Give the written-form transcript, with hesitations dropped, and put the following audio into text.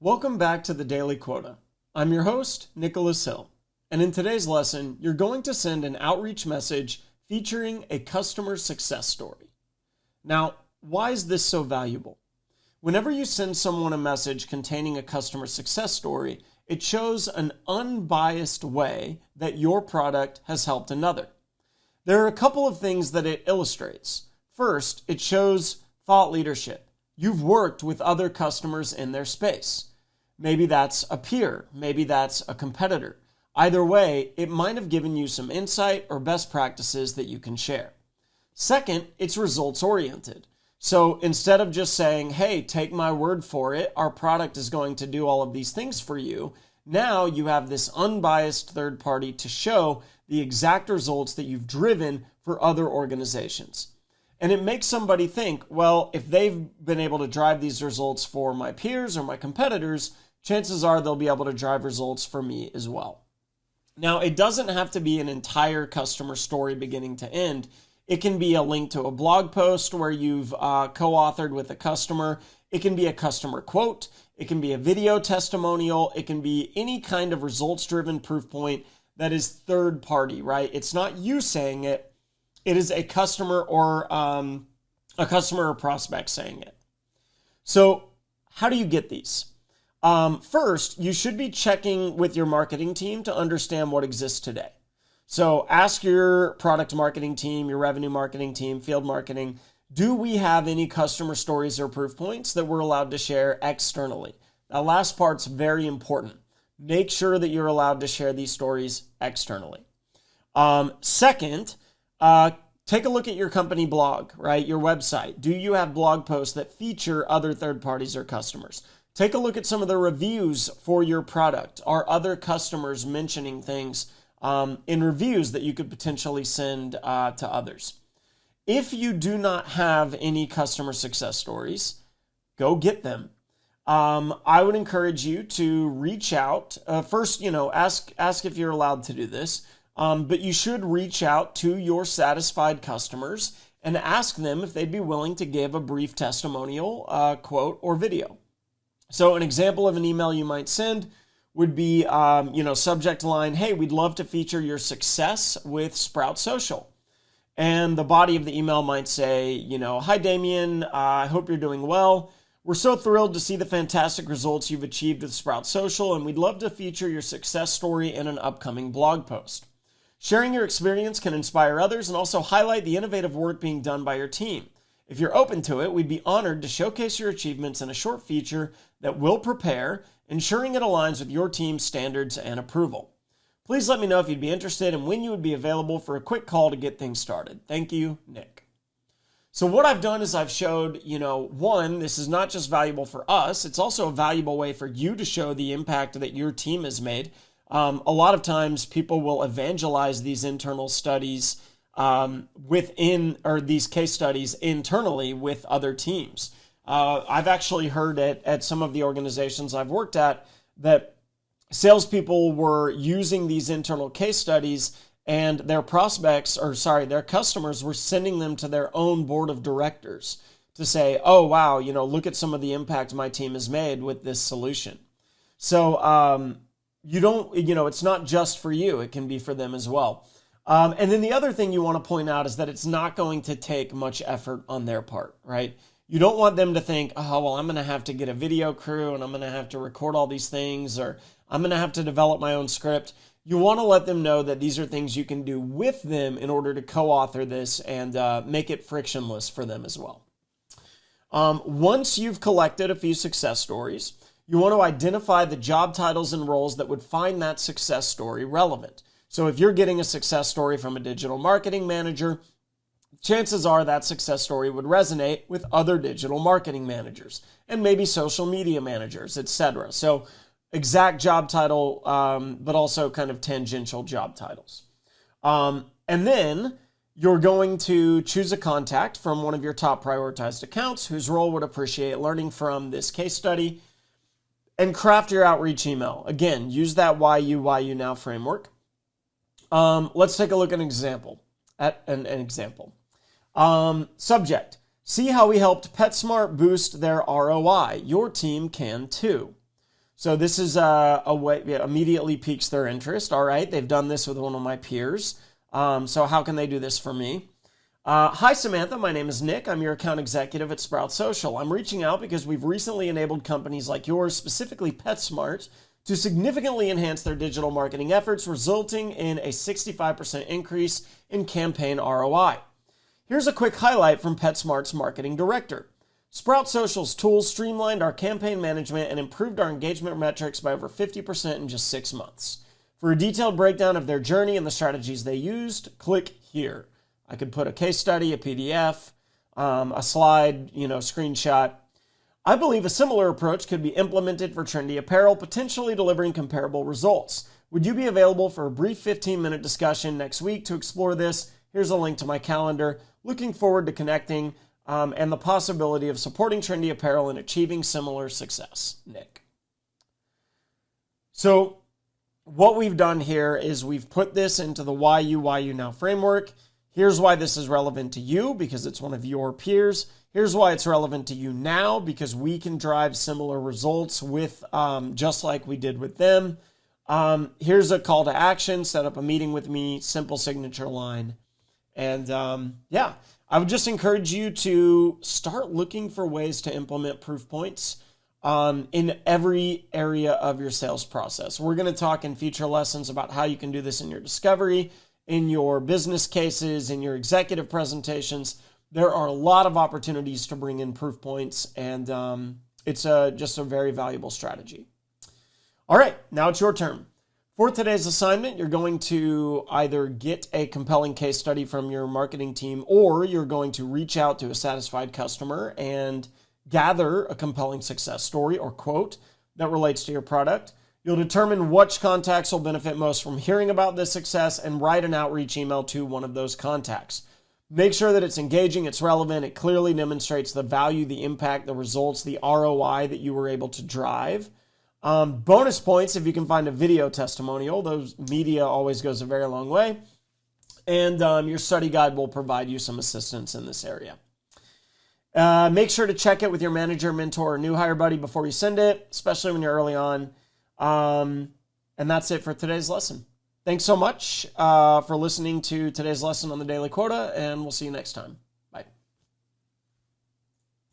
Welcome back to the Daily Quota. I'm your host, Nicholas Hill, and in today's lesson, you're going to send an outreach message featuring a customer success story. Now, why is this so valuable? Whenever you send someone a message containing a customer success story, it shows an unbiased way that your product has helped another. There are a couple of things that it illustrates. First, it shows thought leadership. You've worked with other customers in their space. Maybe that's a peer, maybe that's a competitor. Either way, it might have given you some insight or best practices that you can share. Second, it's results oriented. So instead of just saying, hey, take my word for it, our product is going to do all of these things for you, now you have this unbiased third party to show the exact results that you've driven for other organizations. And it makes somebody think, well, if they've been able to drive these results for my peers or my competitors, chances are they'll be able to drive results for me as well. Now, it doesn't have to be an entire customer story beginning to end. It can be a link to a blog post where you've co-authored with a customer. It can be a customer quote. It can be a video testimonial. It can be any kind of results-driven proof point that is third party, right? It's not you saying it. It is a customer or prospect saying it. So how do you get these? First, you should be checking with your marketing team to understand what exists today. So ask your product marketing team, your revenue marketing team, field marketing, do we have any customer stories or proof points that we're allowed to share externally? That last part's very important. Make sure that you're allowed to share these stories externally. Second, take a look at your company blog, right? Your website. Do you have blog posts that feature other third parties or customers? Take a look at some of the reviews for your product. Are other customers mentioning things in reviews that you could potentially send to others? If you do not have any customer success stories, go get them. I would encourage you to reach out. First, ask if you're allowed to do this. But you should reach out to your satisfied customers and ask them if they'd be willing to give a brief testimonial, quote, or video. So an example of an email you might send would be, subject line, hey, we'd love to feature your success with Sprout Social. And the body of the email might say, hi, Damien, I hope you're doing well. We're so thrilled to see the fantastic results you've achieved with Sprout Social, and we'd love to feature your success story in an upcoming blog post. Sharing your experience can inspire others and also highlight the innovative work being done by your team. If you're open to it, we'd be honored to showcase your achievements in a short feature that we'll prepare, ensuring it aligns with your team's standards and approval. Please let me know if you'd be interested and when you would be available for a quick call to get things started. Thank you, Nick. So what I've done is I've showed, one, this is not just valuable for us, it's also a valuable way for you to show the impact that your team has made. A lot of times people will evangelize these internal studies these case studies internally with other teams. I've actually heard at some of the organizations I've worked at that salespeople were using these internal case studies and their customers were sending them to their own board of directors to say, oh, wow, look at some of the impact my team has made with this solution. So, it's not just for you. It can be for them as well. And then the other thing you want to point out is that it's not going to take much effort on their part, right? You don't want them to think, oh, well, I'm going to have to get a video crew and I'm going to have to record all these things, or I'm going to have to develop my own script. You want to let them know that these are things you can do with them in order to co-author this and make it frictionless for them as well. Once you've collected a few success stories, you want to identify the job titles and roles that would find that success story relevant. So if you're getting a success story from a digital marketing manager, chances are that success story would resonate with other digital marketing managers and maybe social media managers, etc. So exact job title, but also kind of tangential job titles. And then you're going to choose a contact from one of your top prioritized accounts whose role would appreciate learning from this case study, and craft your outreach email. Again, use that why you now framework. Let's take a look at an example. Subject: see how we helped PetSmart boost their ROI. Your team can too. So this is a way it immediately piques their interest. All right, they've done this with one of my peers. So how can they do this for me? Hi, Samantha. My name is Nick. I'm your account executive at Sprout Social. I'm reaching out because we've recently enabled companies like yours, specifically PetSmart, to significantly enhance their digital marketing efforts, resulting in a 65% increase in campaign ROI. Here's a quick highlight from PetSmart's marketing director. Sprout Social's tools streamlined our campaign management and improved our engagement metrics by over 50% in just 6 months. For a detailed breakdown of their journey and the strategies they used, click here. I could put a case study, a PDF, a slide, screenshot. I believe a similar approach could be implemented for trendy apparel, potentially delivering comparable results. Would you be available for a brief 15-minute discussion next week to explore this? Here's a link to my calendar. Looking forward to connecting and the possibility of supporting trendy apparel and achieving similar success. Nick. So what we've done here is we've put this into the Why You Now framework. Here's why this is relevant to you, because it's one of your peers. Here's why it's relevant to you now, because we can drive similar results with just like we did with them. Here's a call to action. Set up a meeting with me, simple signature line. And I would just encourage you to start looking for ways to implement proof points in every area of your sales process. We're going to talk in future lessons about how you can do this in your discovery, in your business cases, in your executive presentations. There are a lot of opportunities to bring in proof points, and it's just a very valuable strategy. All right, now it's your turn. For today's assignment, you're going to either get a compelling case study from your marketing team, or you're going to reach out to a satisfied customer and gather a compelling success story or quote that relates to your product. You'll determine which contacts will benefit most from hearing about this success and write an outreach email to one of those contacts. Make sure that it's engaging, it's relevant, it clearly demonstrates the value, the impact, the results, the ROI that you were able to drive. Bonus points if you can find a video testimonial. Those media always goes a very long way. And your study guide will provide you some assistance in this area. Make sure to check it with your manager, mentor, or new hire buddy before you send it, especially when you're early on. And that's it for today's lesson. Thanks so much for listening to today's lesson on the Daily Quota, and we'll see you next time.